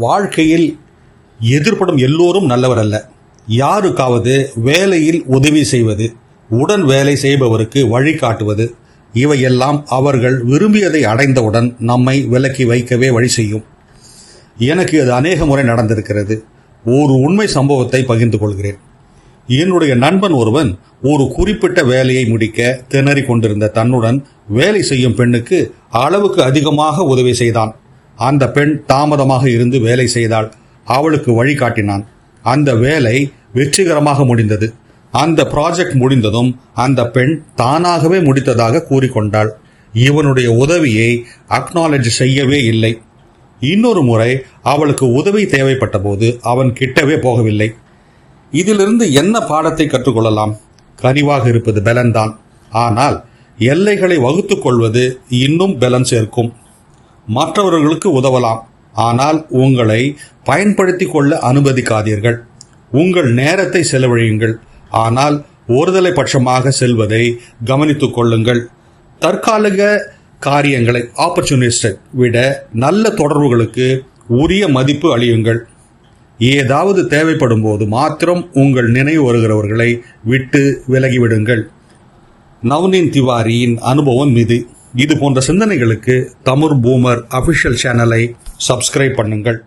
வாழ்க்கையில் எதிர்ப்படும் எல்லோரும் நல்லவர் அல்ல. யாருக்காவது வேலையில் உதவி செய்வது, உடன் வேலை செய்பவருக்கு வழிகாட்டுவது, இவையெல்லாம் அவர்கள் விரும்பியதை அடைந்தவுடன் நம்மை விலக்கி வைக்கவே வழி செய்யும். எனக்கு அது அநேக முறை நடந்திருக்கிறது. ஒரு உண்மை சம்பவத்தை பகிர்ந்து கொள்கிறேன். என்னுடைய நண்பன் ஒருவன் ஒரு குறிப்பிட்ட வேலையை முடிக்க திணறி கொண்டிருந்த தன்னுடன் வேலை செய்யும் பெண்ணுக்கு அளவுக்கு அதிகமாக உதவி செய்தான். அந்த பெண் தாமதமாக இருந்து வேலை செய்தாள். அவளுக்கு வழிகாட்டினான். அந்த வேலை வெற்றிகரமாக முடிந்தது. அந்த ப்ராஜெக்ட் முடிந்ததும் அந்த பெண் தானாகவே முடித்ததாக கூறிக்கொண்டாள். இவனுடைய உதவியை அக்னாலஜ் செய்யவே இல்லை. இன்னொரு முறை அவளுக்கு உதவி தேவைப்பட்ட போது அவன் கிட்டவே போகவில்லை. இதிலிருந்து என்ன பாடத்தை கற்றுக்கொள்ளலாம்? கனிவாக இருப்பது பலன்தான். ஆனால் எல்லைகளை வகுத்துக் கொள்வது இன்னும் பலன் சேர்க்கும். மற்றவர்களுக்கு உதவலாம், ஆனால் உங்களை பயன்படுத்திக் கொள்ள அனுமதிக்காதீர்கள். உங்கள் நேரத்தை செலவழியுங்கள், ஆனால் ஒருதலை பட்சமாக செல்வதை கவனித்துக் கொள்ளுங்கள். தற்காலிக காரியங்களை ஆப்பர்ச்சுனிஸ்டை விட நல்ல தொடர்புகளுக்கு உரிய மதிப்பு அளியுங்கள். ஏதாவது தேவைப்படும் போது மாத்திரம் உங்கள் நினைவு வருகிறவர்களை விட்டு விலகிவிடுங்கள். நவ்னீன் திவாரியின் அனுபவம் இது போன்ற சிந்தனைகளுக்கு தமிழ் பூமர் அபிஷியல் சேனலை சப்ஸ்கிரைப் பண்ணுங்கள்.